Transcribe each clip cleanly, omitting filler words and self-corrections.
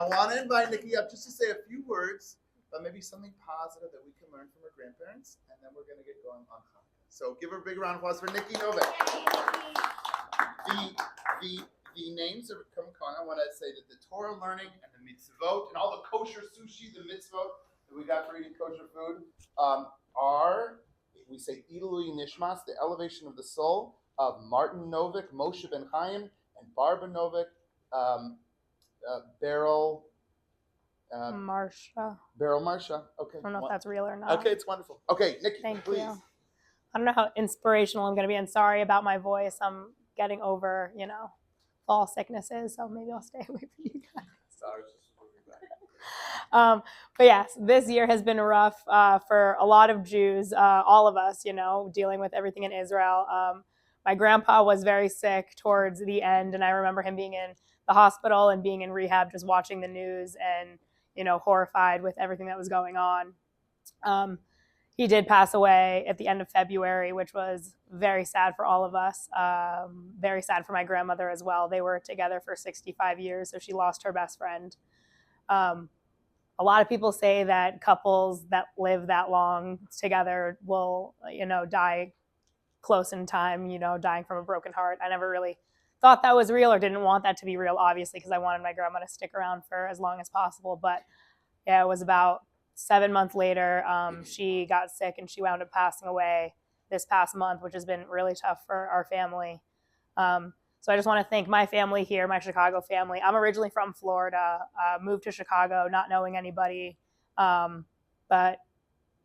I want to invite Nikki up just to say a few words about maybe something positive that we can learn from her grandparents, and then we're going to get going on Hanukkah. So give her a big round of applause for Nikki Novick. The names of Chanukah, I want to say that the Torah learning and the mitzvot and all the kosher sushi, the mitzvot that we got for eating kosher food are, we say, Ilui Nishmas, the elevation of the soul of Martin Novick, Moshe Ben Chaim, and Barbara Novick, Beryl Marsha. Okay. I don't know if that's real or not. Okay, it's wonderful. Okay, Nikki, Thank please. you. I don't know how inspirational I'm going to be, and sorry about my voice. I'm getting over, fall sicknesses, so maybe I'll stay away from you guys. Sorry. But yes, this year has been rough for a lot of Jews, all of us, dealing with everything in Israel. My grandpa was very sick towards the end, and I remember him being in the hospital and being in rehab, just watching the news and, horrified with everything that was going on. He did pass away at the end of February, which was very sad for all of us. Very sad for my grandmother as well. They were together for 65 years, so she lost her best friend. A lot of people say that couples that live that long together will, die close in time, dying from a broken heart. I never really thought that was real or didn't want that to be real, obviously, because I wanted my grandma to stick around for as long as possible. But yeah, it was about 7 months later, she got sick and she wound up passing away this past month, which has been really tough for our family. So I just want to thank my family here, my Chicago family. I'm originally from Florida, moved to Chicago not knowing anybody, but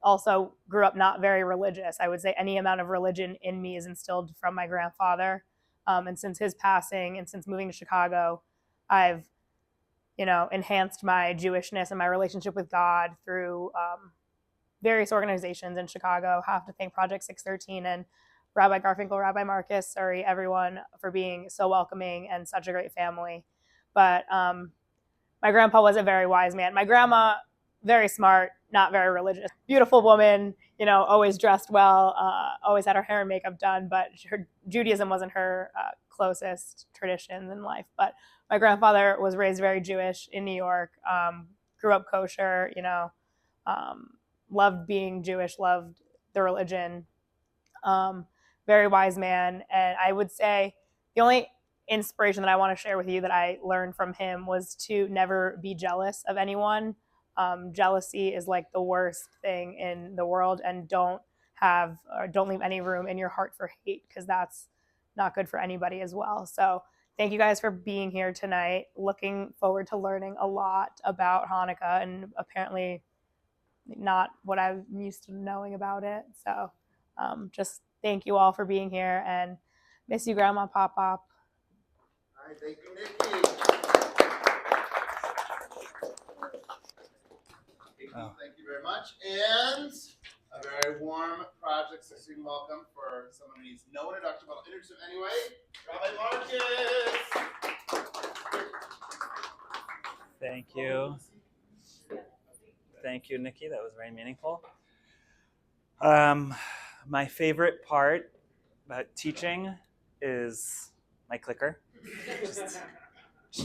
also grew up not very religious. I would say any amount of religion in me is instilled from my grandfather. And since his passing and since moving to Chicago, I've enhanced my Jewishness and my relationship with God through various organizations in Chicago. I have to thank Project 613 and Rabbi Garfinkel, Rabbi Marcus, everyone for being so welcoming and such a great family. But my grandpa was a very wise man. My grandma, very smart, not very religious. Beautiful woman, always dressed well, always had her hair and makeup done, but her Judaism wasn't her closest traditions in life. But my grandfather was raised very Jewish in New York, grew up kosher, loved being Jewish, loved the religion. Very wise man. And I would say the only inspiration that I want to share with you that I learned from him was to never be jealous of anyone. Jealousy is like the worst thing in the world, and don't leave any room in your heart for hate, because that's not good for anybody as well. So thank you guys for being here tonight. Looking forward to learning a lot about Hanukkah, and apparently not what I'm used to knowing about it. So just thank you all for being here, and miss you, Grandma Pop Pop. All right, thank you, Nikki. Thank you very much. And a very warm Project 16 welcome for someone who needs no introduction, but I'll introduce him anyway. Rabbi Marcus. Thank you. Thank you, Nikki. That was very meaningful. My favorite part about teaching is my clicker. Just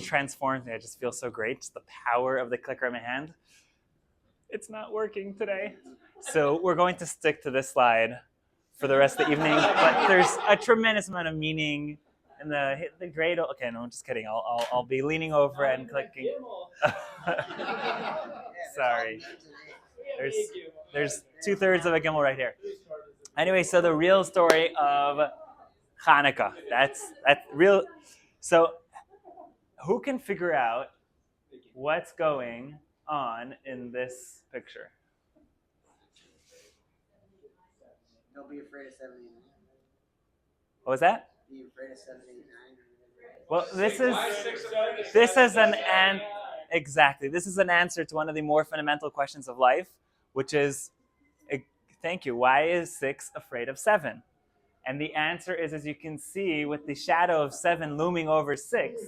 transforms me. I just feel so great. Just the power of the clicker in my hand. It's not working today. So we're going to stick to this slide for the rest of the evening. But there's a tremendous amount of meaning in the grade. Okay, no, I'm just kidding. I'll be leaning over and clicking. Sorry. There's 2/3 of a gimel right here. Anyway, so the real story of Hanukkah. That's real. So who can figure out what's going on in this picture? Don't be afraid of 79. What was that? Be afraid of 79. Well, this is an answer to one of the more fundamental questions of life, which is, thank you, why is 6 afraid of 7? And the answer is, as you can see, with the shadow of 7 looming over 6,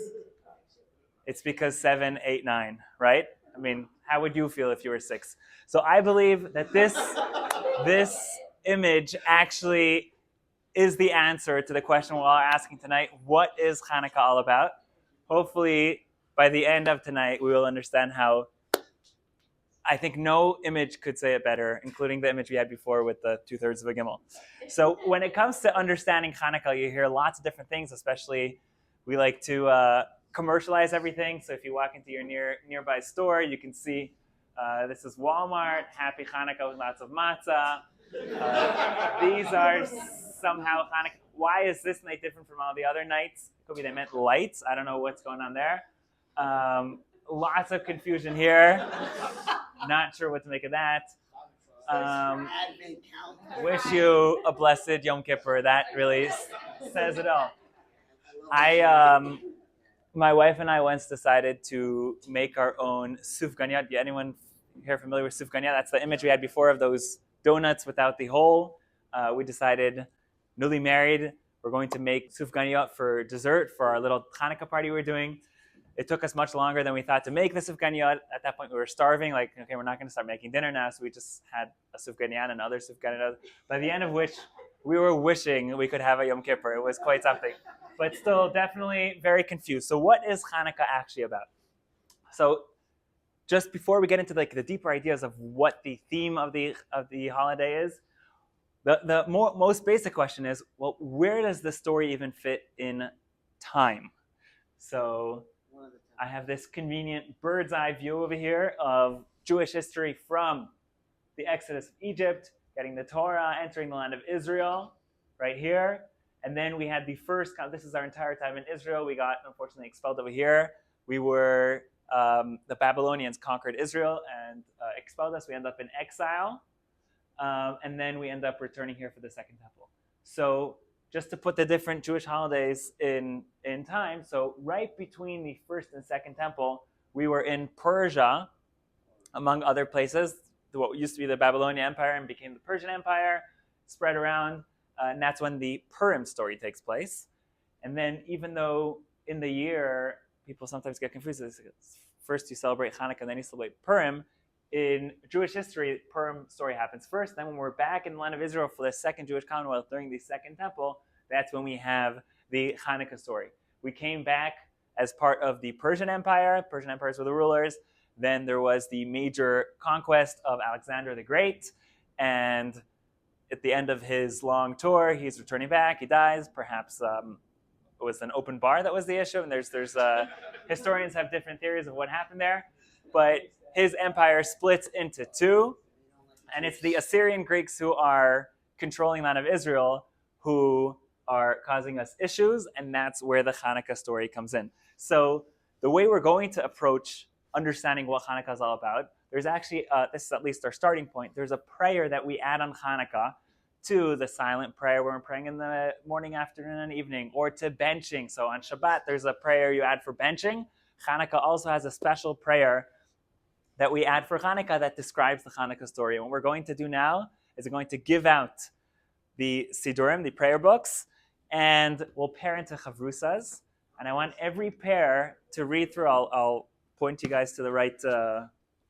it's because 7, 8, 9, right? I mean, how would you feel if you were 6? So I believe that this image actually is the answer to the question we're all asking tonight. What is Hanukkah all about? Hopefully, by the end of tonight, we will understand how I think no image could say it better, including the image we had before with the 2/3 of a gimel. So when it comes to understanding Chanukah, you hear lots of different things, especially we like to commercialize everything. So if you walk into your nearby store, you can see this is Walmart, Happy Chanukah with lots of matzah. These are somehow Chanukah. Why is this night different from all the other nights? Could be they meant lights. I don't know what's going on there. Lots of confusion here. Not sure what to make of that. Wish you a blessed Yom Kippur. That really says it all. My wife and I once decided to make our own sufganiyot. Anyone here familiar with sufganiyot? That's the image we had before of those donuts without the hole. We decided, newly married, we're going to make sufganiyot for dessert for our little Chanukah party we're doing. It took us much longer than we thought to make the sufganiyot. At that point, we were starving. Like, okay, we're not going to start making dinner now. So we just had a sufganiyot and other sufganiyot. By the end of which, we were wishing we could have a Yom Kippur. It was quite something. But still, definitely very confused. So what is Chanukah actually about? So just before we get into the deeper ideas of what the theme of the holiday is, the most basic question is, well, where does the story even fit in time? So I have this convenient bird's eye view over here of Jewish history from the Exodus of Egypt, getting the Torah, entering the land of Israel, right here. And then we had the first, this is our entire time in Israel. We got, unfortunately, expelled over here. We were, the Babylonians conquered Israel and expelled us. We end up in exile. And then we end up returning here for the Second Temple. So just to put the different Jewish holidays in time, so right between the First and Second Temple, we were in Persia, among other places, what used to be the Babylonian Empire and became the Persian Empire, spread around, and that's when the Purim story takes place. And then even though in the year, people sometimes get confused, first you celebrate Hanukkah, then you celebrate Purim, in Jewish history, Purim story happens first. Then when we're back in the land of Israel for the second Jewish Commonwealth during the Second Temple, that's when we have the Hanukkah story. We came back as part of the Persian Empire. Persian empires were the rulers. Then there was the major conquest of Alexander the Great. And at the end of his long tour, he's returning back. He dies. Perhaps it was an open bar that was the issue. And there's historians have different theories of what happened there. But his empire splits into two, and it's the Assyrian Greeks who are controlling the land of Israel who are causing us issues, and that's where the Hanukkah story comes in. So the way we're going to approach understanding what Hanukkah is all about, there's actually, this is at least our starting point, there's a prayer that we add on Hanukkah to the silent prayer where we're praying in the morning, afternoon, and evening, or to benching. So on Shabbat, there's a prayer you add for benching. Hanukkah also has a special prayer that we add for Hanukkah that describes the Hanukkah story. And what we're going to do now is we're going to give out the Sidurim, the prayer books, and we'll pair into chavrusas. And I want every pair to read through. I'll point you guys to the right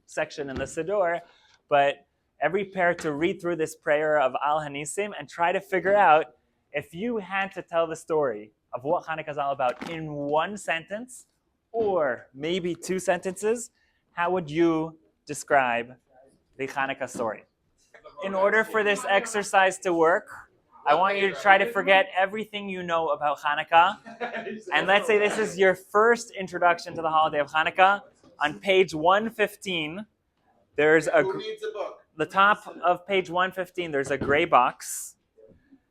section in the Sidur, but every pair to read through this prayer of Al Hanisim and try to figure out if you had to tell the story of what Hanukkah is all about in one sentence or maybe two sentences, how would you describe the Hanukkah story? In order for this exercise to work, I want you to try to forget everything you know about Hanukkah. And let's say this is your first introduction to the holiday of Hanukkah. On page 115, there's Who needs a book? the top of page 115, there's a gray box.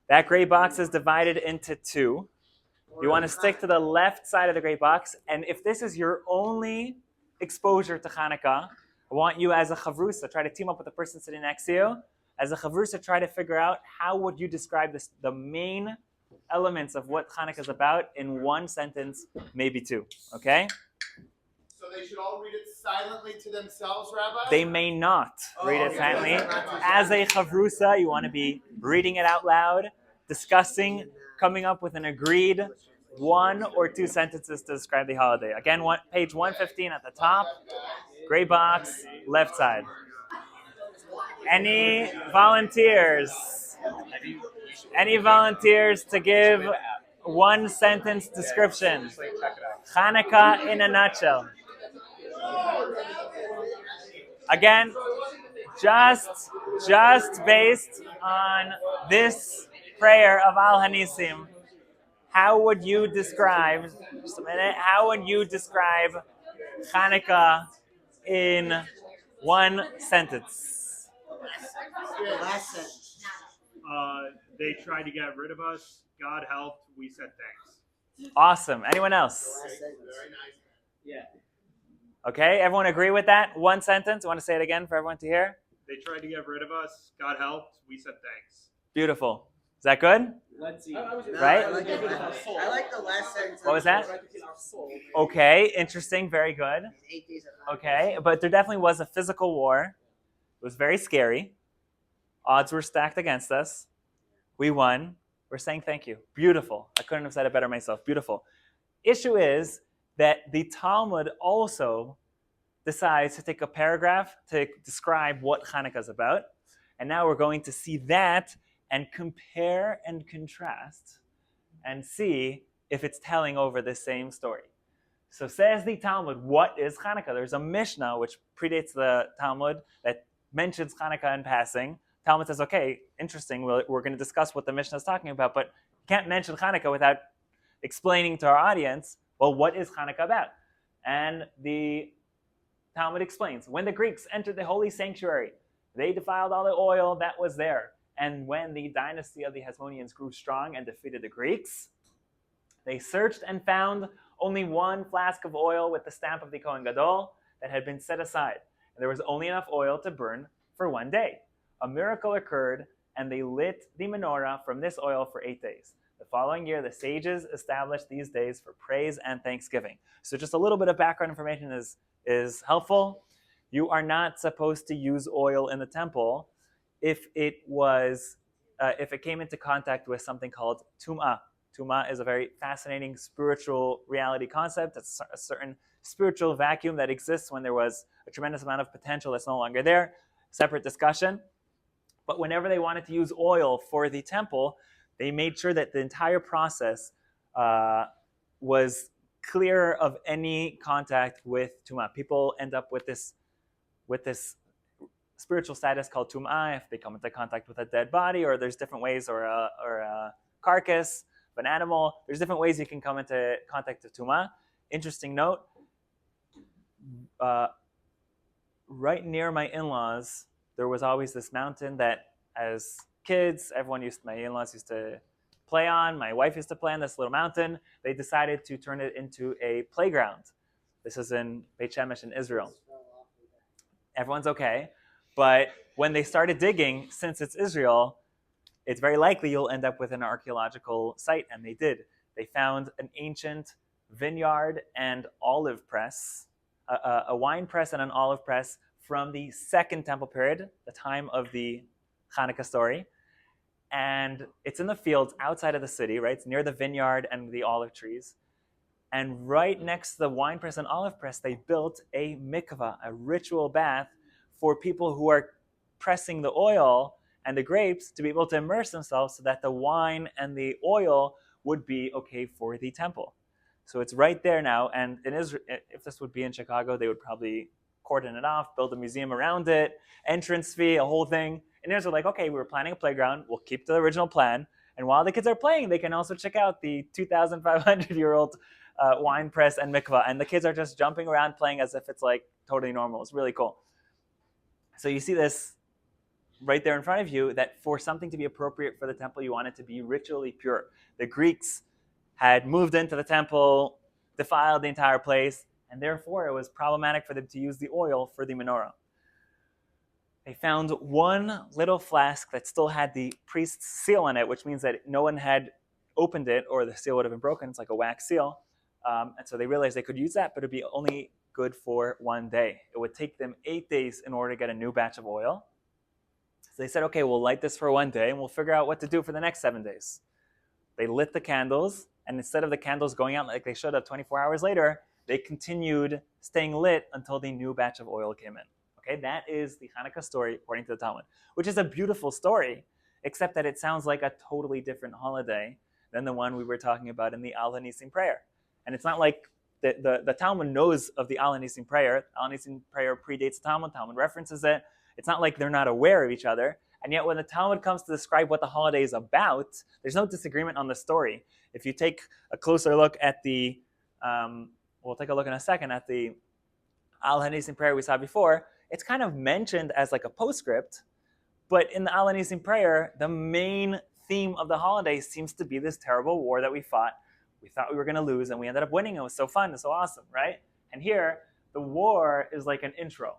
That gray box is divided into two. You want to stick to the left side of the gray box. And if this is your only exposure to Hanukkah, I want you as a chavrusa, try to team up with the person sitting next to you. As a chavrusa, try to figure out how would you describe this, the main elements of what Hanukkah is about in one sentence, maybe two. Okay? So they should all read it silently to themselves, Rabbi? They may not read it silently. As a chavrusa, you want to be reading it out loud, discussing, coming up with an agreed one or two sentences to describe the holiday. Again, page 115 at the top, gray box, left side. Any volunteers? Any volunteers to give one sentence description? Chanukah in a nutshell. Again, just based on this prayer of Al Hanisim, how would you describe, just a minute, how would you describe Chanukah in one sentence? The last sentence. They tried to get rid of us. God helped. We said thanks. Awesome. Anyone else? The last sentence. Yeah. Okay, everyone agree with that? One sentence. You want to say it again for everyone to hear? They tried to get rid of us. God helped. We said thanks. Beautiful. Is that good? Let's see. Right? I like the last sentence. What was that? Okay, interesting. Very good. 8 days of Okay, but there definitely was a physical war. It was very scary. Odds were stacked against us. We won. We're saying thank you. Beautiful. I couldn't have said it better myself. Beautiful. Issue is that the Talmud also decides to take a paragraph to describe what Hanukkah is about. And now we're going to see that and compare and contrast and see if it's telling over the same story. So says the Talmud, what is Hanukkah? There's a Mishnah which predates the Talmud that mentions Hanukkah in passing. Talmud says, okay, interesting, we're going to discuss what the Mishnah is talking about, but you can't mention Hanukkah without explaining to our audience, well, what is Hanukkah about? And the Talmud explains, when the Greeks entered the holy sanctuary, they defiled all the oil that was there. And when the dynasty of the Hasmoneans grew strong and defeated the Greeks, they searched and found only one flask of oil with the stamp of the Kohen Gadol that had been set aside. And there was only enough oil to burn for one day. A miracle occurred, and they lit the menorah from this oil for 8 days. The following year, the sages established these days for praise and thanksgiving. So just a little bit of background information is helpful. You are not supposed to use oil in the temple if it came into contact with something called tum'ah. Tum'ah is a very fascinating spiritual reality concept. It's a certain spiritual vacuum that exists when there was a tremendous amount of potential that's no longer there. Separate discussion. But whenever they wanted to use oil for the temple, they made sure that the entire process was clear of any contact with tum'ah. People end up with this spiritual status called tum'ah if they come into contact with a dead body, or there's different ways, or a carcass of an animal. There's different ways you can come into contact with tum'ah. Interesting note, right near my in-laws, there was always this mountain that as kids, my in-laws used to play on. My wife used to play on this little mountain. They decided to turn it into a playground. This is in Beit Shemesh in Israel. Everyone's okay. But when they started digging, since it's Israel, it's very likely you'll end up with an archaeological site, and they did. They found an ancient vineyard and olive press, a wine press and an olive press from the Second Temple period, the time of the Chanukah story. And it's in the fields outside of the city, right? It's near the vineyard and the olive trees. And right next to the wine press and olive press, they built a mikvah, a ritual bath for people who are pressing the oil and the grapes to be able to immerse themselves so that the wine and the oil would be okay for the temple. So it's right there now. And in Israel, if this would be in Chicago, they would probably cordon it off, build a museum around it, entrance fee, a whole thing. And Israel like, okay, we were planning a playground. We'll keep the original plan. And while the kids are playing, they can also check out the 2,500-year-old wine press and mikvah. And the kids are just jumping around playing as if it's like totally normal. It's really cool. So you see this right there in front of you, that for something to be appropriate for the temple, you want it to be ritually pure. The Greeks had moved into the temple, defiled the entire place, and therefore it was problematic for them to use the oil for the menorah. They found one little flask that still had the priest's seal on it, which means that no one had opened it or the seal would have been broken. It's like a wax seal. And so they realized they could use that, but it would be only good for one day. It would take them 8 days in order to get a new batch of oil. So they said, okay, we'll light this for one day and we'll figure out what to do for the next 7 days. They lit the candles, and instead of the candles going out like they should have 24 hours later, they continued staying lit until the new batch of oil came in. Okay, that is the Hanukkah story according to the Talmud, which is a beautiful story, except that it sounds like a totally different holiday than the one we were talking about in the Al Hanisim prayer. And it's not like the Talmud knows of the Al Hanisim prayer. Al Hanisim prayer predates the Talmud. Talmud references it. It's not like they're not aware of each other. And yet when the Talmud comes to describe what the holiday is about, there's no disagreement on the story. If you take a closer look at the, we'll take a look in a second at the Al Hanisim prayer we saw before, it's kind of mentioned as like a postscript, but in the Al Hanisim prayer, the main theme of the holiday seems to be this terrible war that we fought. We thought we were going to lose, and we ended up winning. It was so fun and so awesome, right? And here, the war is like an intro.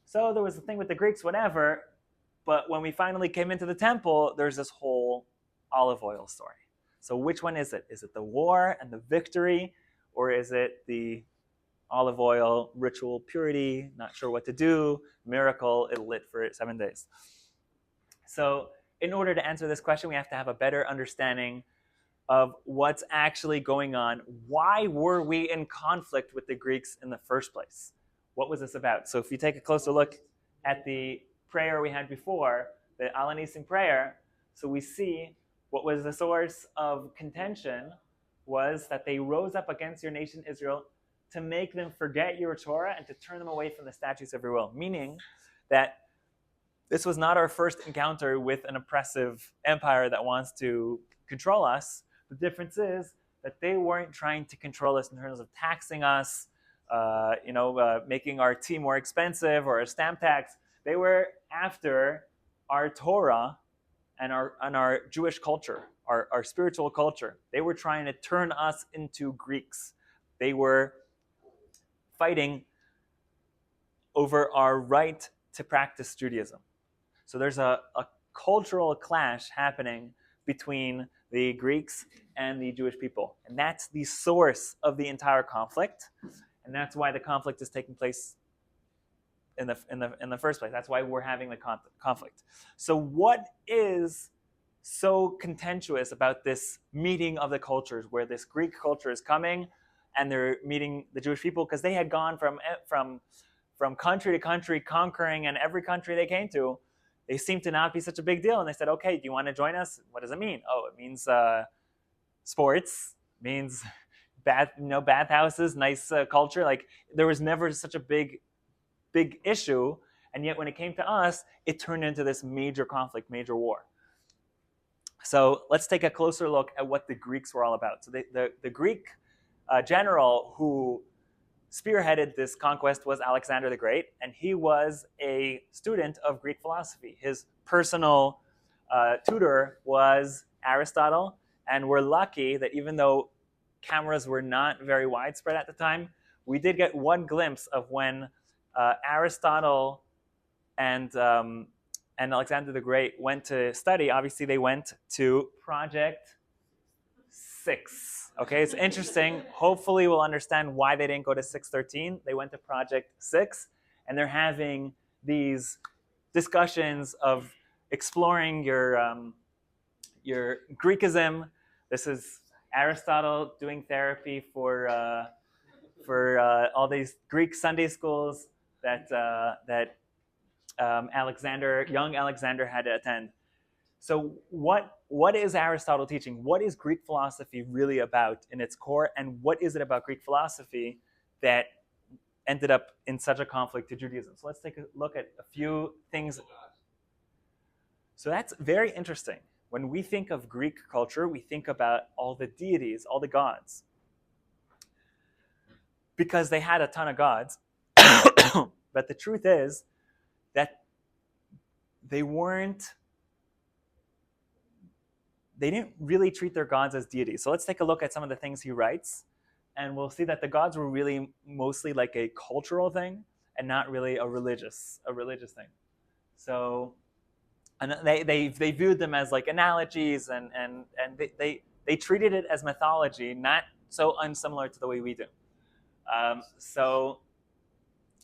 So there was a thing with the Greeks, whatever, but when we finally came into the temple, there's this whole olive oil story. So which one is it? Is it the war and the victory, or is it the olive oil, ritual purity, not sure what to do, miracle, it lit for 7 days? So in order to answer this question, we have to have a better understanding of what's actually going on. Why were we in conflict with the Greeks in the first place? What was this about? So if you take a closer look at the prayer we had before, the Al Hanisim prayer, so we see what was the source of contention was that they rose up against your nation Israel to make them forget your Torah and to turn them away from the statutes of your will. Meaning that this was not our first encounter with an oppressive empire that wants to control us. The difference is that they weren't trying to control us in terms of taxing us, making our tea more expensive or a stamp tax. They were after our Torah and our Jewish culture, our spiritual culture. They were trying to turn us into Greeks. They were fighting over our right to practice Judaism. So there's a cultural clash happening between the Greeks and the Jewish people. And that's the source of the entire conflict. And that's why the conflict is taking place in the first place. That's why we're having the conflict. So what is so contentious about this meeting of the cultures, where this Greek culture is coming and they're meeting the Jewish people? Because they had gone from country to country conquering, and every country they came to, they seemed to not be such a big deal. And they said, okay, do you want to join us? What does it mean? Oh, it means sports, means bathhouses, nice culture. Like, there was never such a big issue. And yet when it came to us, it turned into this major conflict, major war. So let's take a closer look at what the Greeks were all about. So the Greek general who spearheaded this conquest was Alexander the Great, and he was a student of Greek philosophy. His personal tutor was Aristotle, and we're lucky that even though cameras were not very widespread at the time, we did get one glimpse of when Aristotle and Alexander the Great went to study. Obviously, they went to Project 6. Okay, it's interesting. Hopefully, we'll understand why they didn't go to 613. They went to Project 6, and they're having these discussions of exploring your Greekism. This is Aristotle doing therapy for all these Greek Sunday schools that young Alexander had to attend. So what is Aristotle teaching? What is Greek philosophy really about in its core? And what is it about Greek philosophy that ended up in such a conflict to Judaism? So let's take a look at a few things. So that's very interesting. When we think of Greek culture, we think about all the deities, all the gods. Because they had a ton of gods. But the truth is that they didn't really treat their gods as deities. So let's take a look at some of the things he writes, and we'll see that the gods were really mostly like a cultural thing and not really a religious thing. So, and they viewed them as like analogies, and they treated it as mythology, not so unsimilar to the way we do. So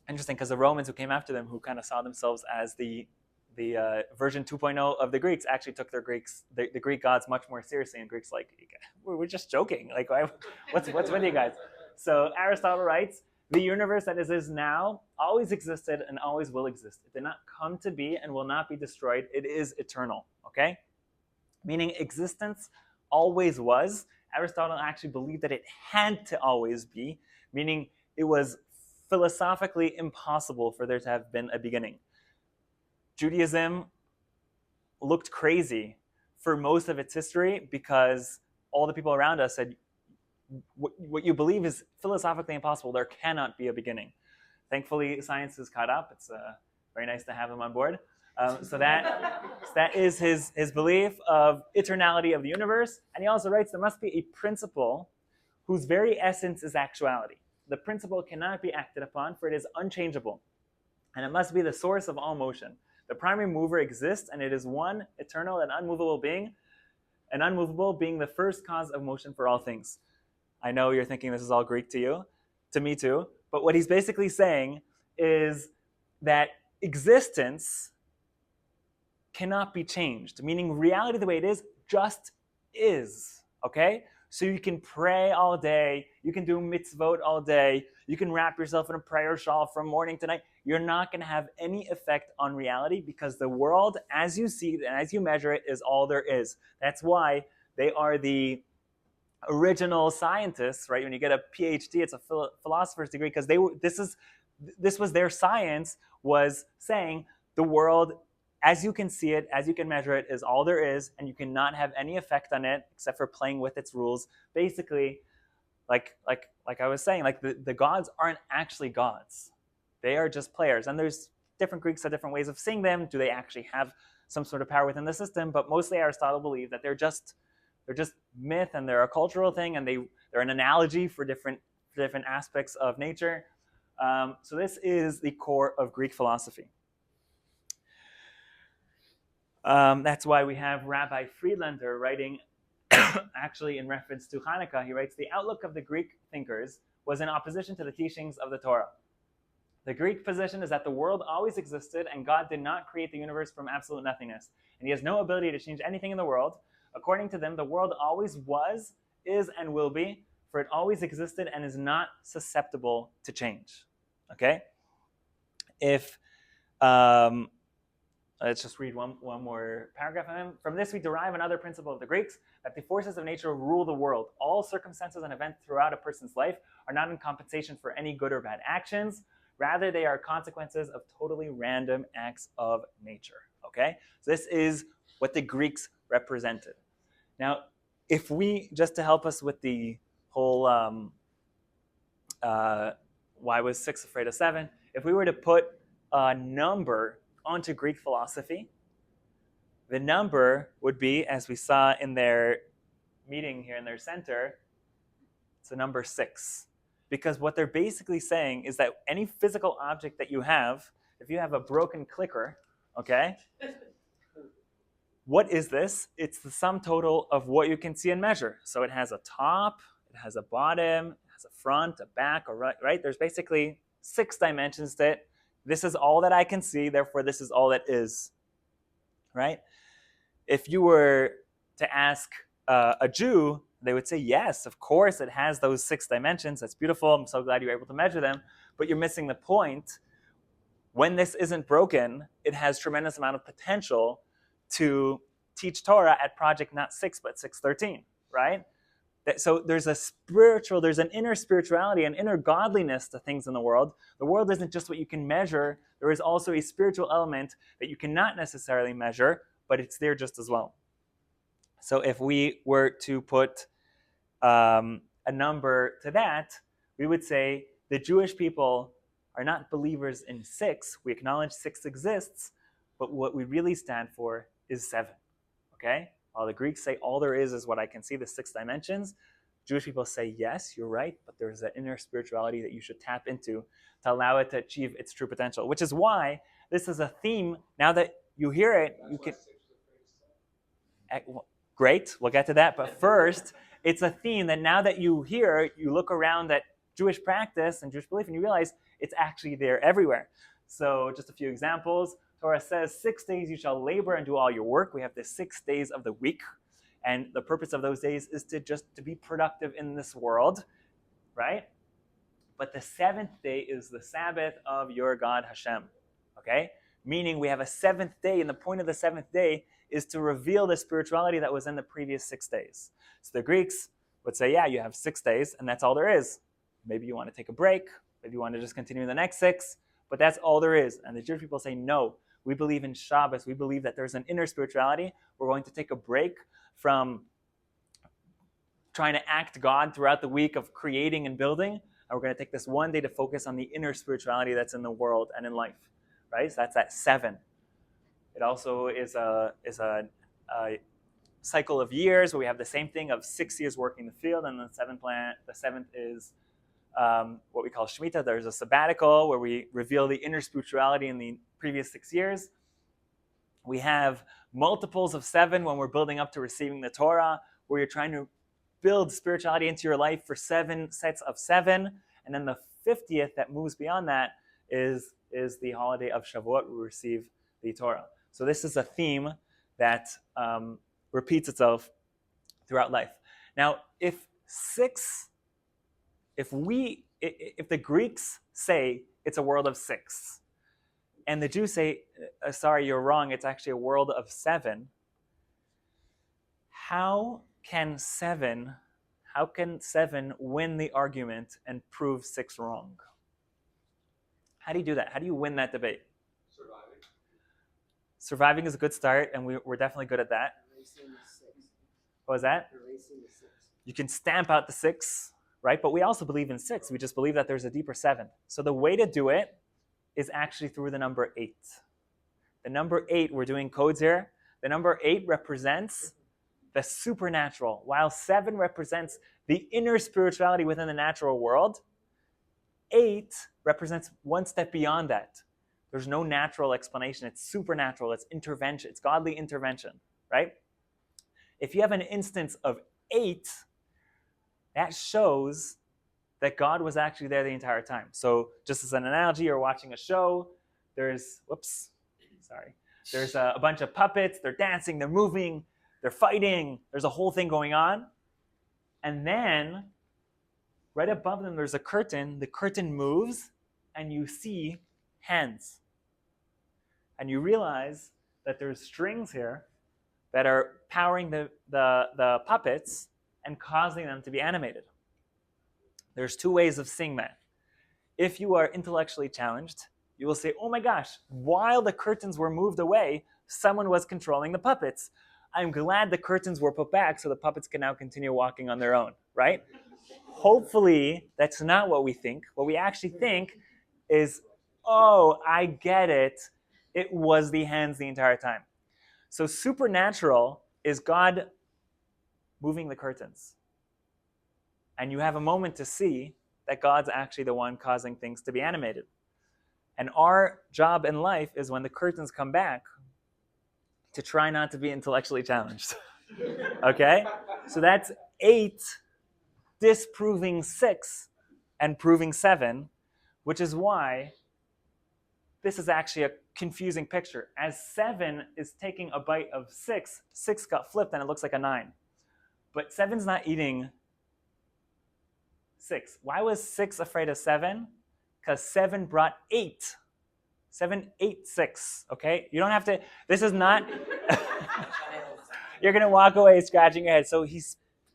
interesting, because the Romans who came after them, who kind of saw themselves as the version 2.0 of the Greeks, actually took the Greek gods much more seriously. And Greeks like, we're just joking. Like, what's with you guys? So Aristotle writes, the universe that is now always existed and always will exist. It did not come to be and will not be destroyed. It is eternal. Okay? Meaning existence always was. Aristotle actually believed that it had to always be, meaning it was philosophically impossible for there to have been a beginning. Judaism looked crazy for most of its history because all the people around us said, what you believe is philosophically impossible. There cannot be a beginning. Thankfully, science has caught up. It's very nice to have him on board. So that is his belief of eternality of the universe. And he also writes there must be a principle whose very essence is actuality. The principle cannot be acted upon, for it is unchangeable. And it must be the source of all motion. The primary mover exists, and it is one eternal and unmovable being, and unmovable being the first cause of motion for all things. I know you're thinking this is all Greek to you, to me too, but what he's basically saying is that existence cannot be changed, meaning reality the way it is just is, okay? So you can pray all day, you can do mitzvot all day, you can wrap yourself in a prayer shawl from morning to night. You're not going to have any effect on reality because the world, as you see it and as you measure it, is all there is. That's why they are the original scientists, right? When you get a PhD, it's a philosopher's degree because this was their science, was saying the world, as you can see it, as you can measure it, is all there is, and you cannot have any effect on it except for playing with its rules. Basically, like I was saying, like the gods aren't actually gods. They are just players. And there's different Greeks have different ways of seeing them. Do they actually have some sort of power within the system? But mostly Aristotle believed that they're just myth, and they're a cultural thing, and they're an analogy for different aspects of nature. So this is the core of Greek philosophy. That's why we have Rabbi Friedlander writing, actually in reference to Chanukah, he writes, the outlook of the Greek thinkers was in opposition to the teachings of the Torah. The Greek position is that the world always existed and God did not create the universe from absolute nothingness, and he has no ability to change anything in the world. According to them, the world always was, is, and will be, for it always existed and is not susceptible to change. Okay? Let's just read one more paragraph of him. From this we derive another principle of the Greeks, that the forces of nature rule the world. All circumstances and events throughout a person's life are not in compensation for any good or bad actions. Rather, they are consequences of totally random acts of nature. Okay? So this is what the Greeks represented. Now, if we, just to help us with the whole why was 6 afraid of 7, if we were to put a number onto Greek philosophy, the number would be, as we saw in their meeting here in their center, it's the number 6. Because what they're basically saying is that any physical object that you have, if you have a broken clicker, okay, what is this? It's the sum total of what you can see and measure. So it has a top, it has a bottom, it has a front, a back, or right? There's basically 6 dimensions to it. This is all that I can see, therefore this is all that is, right? If you were to ask a Jew, they would say, yes, of course, it has those 6 dimensions. That's beautiful. I'm so glad you were able to measure them. But you're missing the point. When this isn't broken, it has tremendous amount of potential to teach Torah at project not 6, but 613, right? So there's an inner spirituality, an inner godliness to things in the world. The world isn't just what you can measure. There is also a spiritual element that you cannot necessarily measure, but it's there just as well. So if we were to put a number to that, we would say the Jewish people are not believers in 6. We acknowledge 6 exists, but what we really stand for is 7, okay? While the Greeks say all there is what I can see, the 6 dimensions, Jewish people say, yes, you're right, but there's an inner spirituality that you should tap into to allow it to achieve its true potential, which is why this is a theme. Now that you hear it, you can... Great, we'll get to that. But first, it's a theme that now that you hear, you look around at Jewish practice and Jewish belief, and you realize it's actually there everywhere. So just a few examples. Torah says, 6 days you shall labor and do all your work. We have the 6 days of the week. And the purpose of those days is to be productive in this world, right? But the 7th day is the Sabbath of your God Hashem, okay? Meaning we have a 7th day, and the point of the 7th day is to reveal the spirituality that was in the previous 6 days. So the Greeks would say, yeah, you have 6 days, and that's all there is. Maybe you want to take a break. Maybe you want to just continue in the next 6. But that's all there is. And the Jewish people say, no, we believe in Shabbos. We believe that there's an inner spirituality. We're going to take a break from trying to act God throughout the week of creating and building. And we're going to take this one day to focus on the inner spirituality that's in the world and in life. Right? So that's that 7. It also is a cycle of years where we have the same thing of 6 years working the field, and the seventh is what we call Shemitah. There's a sabbatical where we reveal the inner spirituality in the previous 6 years. We have multiples of 7 when we're building up to receiving the Torah, where you're trying to build spirituality into your life for 7 sets of 7. And then the 50th that moves beyond that is the holiday of Shavuot, where we receive the Torah. So this is a theme that repeats itself throughout life. Now, if the Greeks say it's a world of 6, and the Jews say, sorry, you're wrong, it's actually a world of 7, how can 7 win the argument and prove 6 wrong? How do you do that? How do you win that debate? Surviving is a good start, and we're definitely good at that. What was that? You can stamp out the 6, right? But we also believe in 6. We just believe that there's a deeper 7. So the way to do it is actually through the number 8. The number 8, we're doing codes here. The number 8 represents the supernatural, while 7 represents the inner spirituality within the natural world. 8 represents one step beyond that. There's no natural explanation. It's supernatural. It's intervention. It's godly intervention, right? If you have an instance of 8, that shows that God was actually there the entire time. So just as an analogy, you're watching a show. There's a bunch of puppets. They're dancing. They're moving. They're fighting. There's a whole thing going on. And then right above them, there's a curtain. The curtain moves, and you see hands. And you realize that there's strings here that are powering the puppets and causing them to be animated. There's 2 ways of seeing that. If you are intellectually challenged, you will say, oh my gosh, while the curtains were moved away, someone was controlling the puppets. I'm glad the curtains were put back so the puppets can now continue walking on their own, right? Hopefully, that's not what we think. What we actually think is, oh, I get it. It was the hands the entire time. So supernatural is God moving the curtains. And you have a moment to see that God's actually the one causing things to be animated. And our job in life is when the curtains come back to try not to be intellectually challenged. Okay? So that's 8 disproving 6 and proving 7, which is why this is actually a confusing picture. As 7 is taking a bite of 6, 6 got flipped and it looks like a 9. But 7's not eating 6. Why was 6 afraid of 7? Because 7 brought 8. 7 ate 6, okay? You don't have to, this is not, you're going to walk away scratching your head. So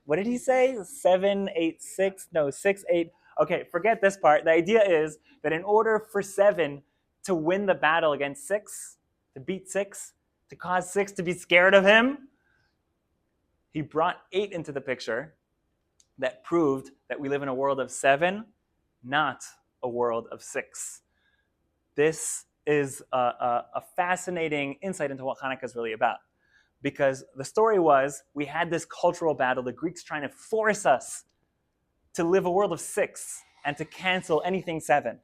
what did he say? 7 ate 6? No, 6 ate. Okay, forget this part. The idea is that in order for 7 to win the battle against 6, to beat 6, to cause 6 to be scared of him, he brought 8 into the picture that proved that we live in a world of 7, not a world of 6. This is a fascinating insight into what Hanukkah is really about. Because the story was, we had this cultural battle, the Greeks trying to force us to live a world of 6 and to cancel anything 7.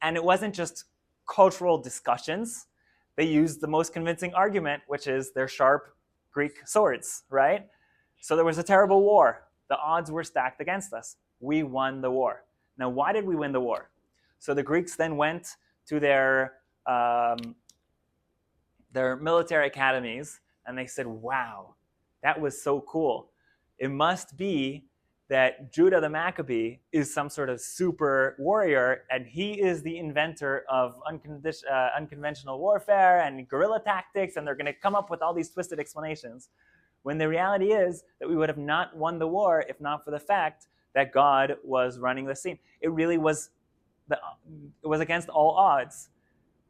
And it wasn't just cultural discussions. They used the most convincing argument, which is their sharp Greek swords, right? So there was a terrible war. The odds were stacked against us. We won the war. Now, why did we win the war? So the Greeks then went to their military academies, and they said, wow, that was so cool. It must be that Judah the Maccabee is some sort of super warrior, and he is the inventor of unconventional warfare and guerrilla tactics, and they're going to come up with all these twisted explanations. When the reality is that we would have not won the war if not for the fact that God was running the scene. It really was it was against all odds.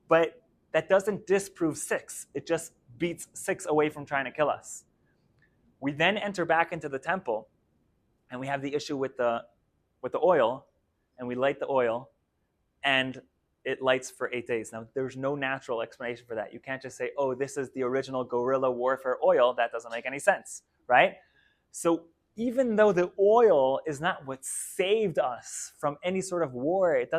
But that doesn't disprove 6. It just beats 6 away from trying to kill us. We then enter back into the temple, and we have the issue with the oil, and we light the oil, and it lights for 8 days. Now, there's no natural explanation for that. You can't just say, oh, this is the original guerrilla warfare oil. That doesn't make any sense, right? So even though the oil is not what saved us from any sort of war, it's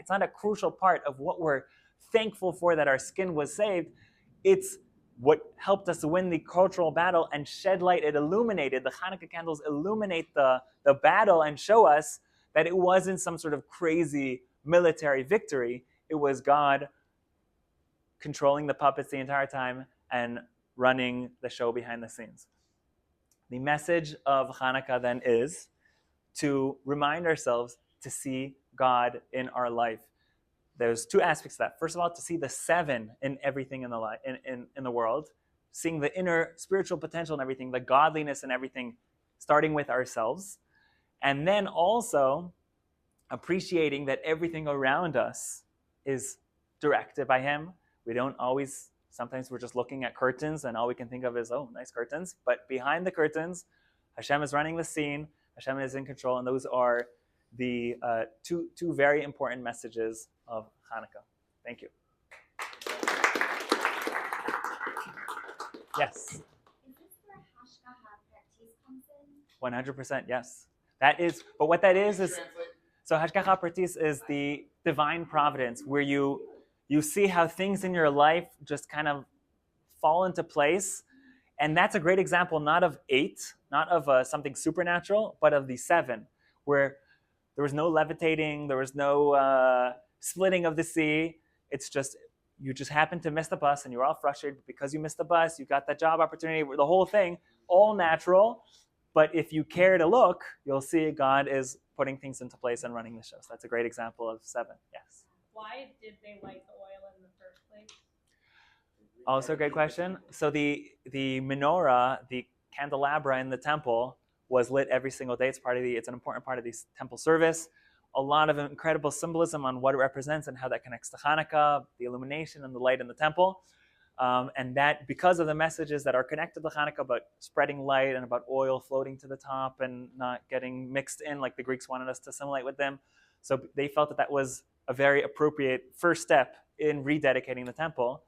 not a crucial part of what we're thankful for that our skin was saved. It's what helped us win the cultural battle and shed light. It illuminated, the Hanukkah candles illuminate the battle and show us that it wasn't some sort of crazy military victory. It was God controlling the puppets the entire time and running the show behind the scenes. The message of Hanukkah then is to remind ourselves to see God in our life. There's 2 aspects to that. First of all, to see the 7 in everything in the world, seeing the inner spiritual potential in everything, the godliness in everything, starting with ourselves. And then also appreciating that everything around us is directed by Him. We don't always, sometimes we're just looking at curtains and all we can think of is, oh, nice curtains. But behind the curtains, Hashem is running the scene, Hashem is in control, and those are the two very important messages of Hanukkah. Thank you. Yes? Is this where Hashgacha Pratis comes in? 100%, yes. That is, but what that is, Translate. so Hashgacha Pratis is the divine providence where you see how things in your life just kind of fall into place. And that's a great example, not of 8, not of something supernatural, but of the 7, where there was no levitating, there was no splitting of the sea. It's just, you just happened to miss the bus and you were all frustrated because you missed the bus, you got that job opportunity, the whole thing, all natural. But if you care to look, you'll see God is putting things into place and running the show. So that's a great example of 7, yes. Why did they light the oil in the first place? Also a great question. So the menorah, the candelabra in the temple was lit every single day. It's an important part of the temple service. A lot of incredible symbolism on what it represents and how that connects to Hanukkah, the illumination and the light in the temple. And that because of the messages that are connected to Hanukkah about spreading light and about oil floating to the top and not getting mixed in like the Greeks wanted us to assimilate with them. So they felt that was a very appropriate first step in rededicating the temple.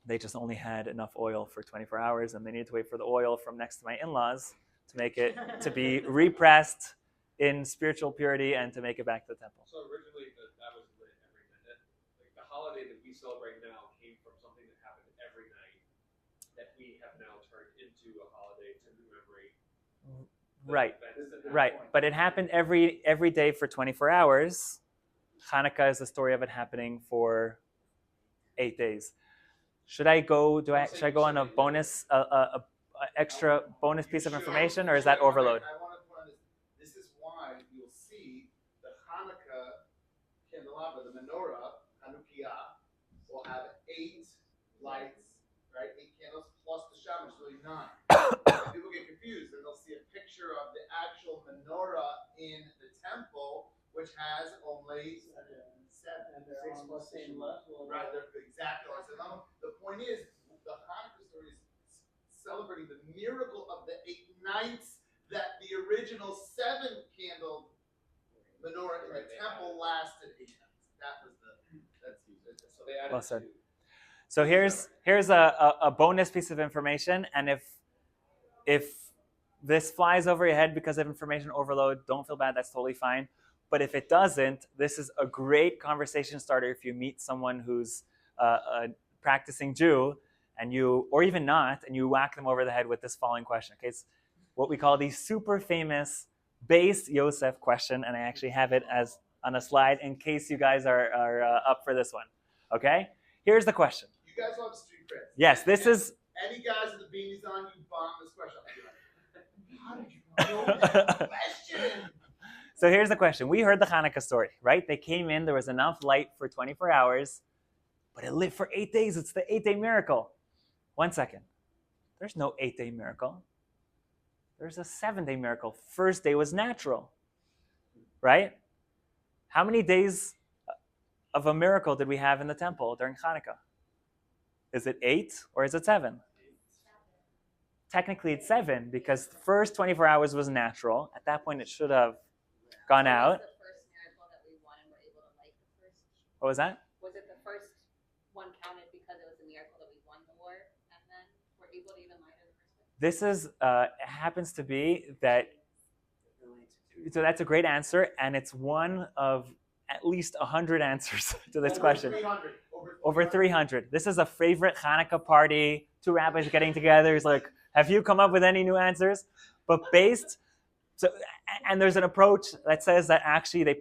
They just only had enough oil for 24 hours and they needed to wait for the oil from next to my in-laws to make it, to be repressed in spiritual purity and to make it back to the temple. So originally that was lit every night. Like the holiday that we celebrate now came from something that happened every night that we have now turned into a holiday to commemorate. Right. But it happened every day for 24 hours. Hanukkah is the story of it happening for 8 days. Should I go on a bonus, extra bonus piece of information, or is that overload? I want to put on this is why you'll see the Hanukkah candelabra, the menorah, Hanukkah, will have 8 lights, right? 8 candles plus the shamash, so 9. And people get confused, and they'll see a picture of the actual menorah in the temple, which has only 7. And they're on the same level. Right, they're exactly. So the point is, the Hanukkah story is celebrating the miracle of the 8 nights that the original 7 candle menorah in the temple lasted 8 nights. So they added Well said. 2. So here's a bonus piece of information, and if this flies over your head because of information overload, don't feel bad. That's totally fine. But if it doesn't, this is a great conversation starter if you meet someone who's a practicing Jew, or even not, and you whack them over the head with this following question. Okay, it's what we call the super famous Beis Yosef question, and I actually have it as on a slide in case you guys are up for this one. Okay, here's the question. You guys love street creds. Yes, this is. Any guys with the beanies on, you bomb this question. How did you know that question? So here's the question. We heard the Hanukkah story, right? They came in, there was enough light for 24 hours, but it lit for 8 days. It's the 8-day miracle. 1 second. There's no 8-day miracle. There's a 7-day miracle. First day was natural, right? How many days of a miracle did we have in the temple during Chanukah? Is it 8 or is it 7? Technically it's 7 because the first 24 hours was natural. At that point it should have gone out. Was the first miracle that we won and were able to light the first? What was that? Was it the first one counted because it was a miracle that we won the war and then were able to even light it the first one? This is happens to be that. So that's a great answer, and it's one of at least 100 answers to this question. 300. Over 300. This is a favorite Hanukkah party. 2 rabbis getting together. He's like, have you come up with any new answers? But and there's an approach that says that actually they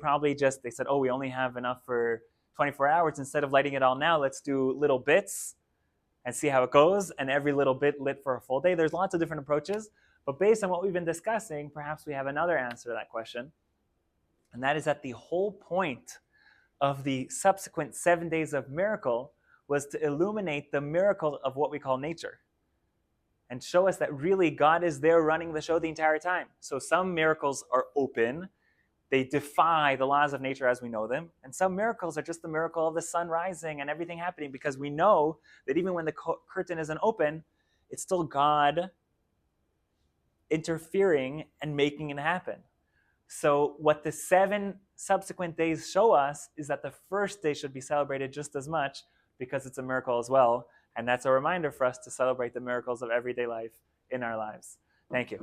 said, oh, we only have enough for 24 hours. Instead of lighting it all now, let's do little bits and see how it goes. And every little bit lit for a full day. There's lots of different approaches. But based on what we've been discussing, perhaps we have another answer to that question. And that is that the whole point of the subsequent 7 days of miracle was to illuminate the miracle of what we call nature and show us that really God is there running the show the entire time. So some miracles are open. They defy the laws of nature as we know them. And some miracles are just the miracle of the sun rising and everything happening because we know that even when the curtain isn't open, it's still God interfering and making it happen. So what the 7 subsequent days show us is that the first day should be celebrated just as much because it's a miracle as well. And that's a reminder for us to celebrate the miracles of everyday life in our lives. Thank you.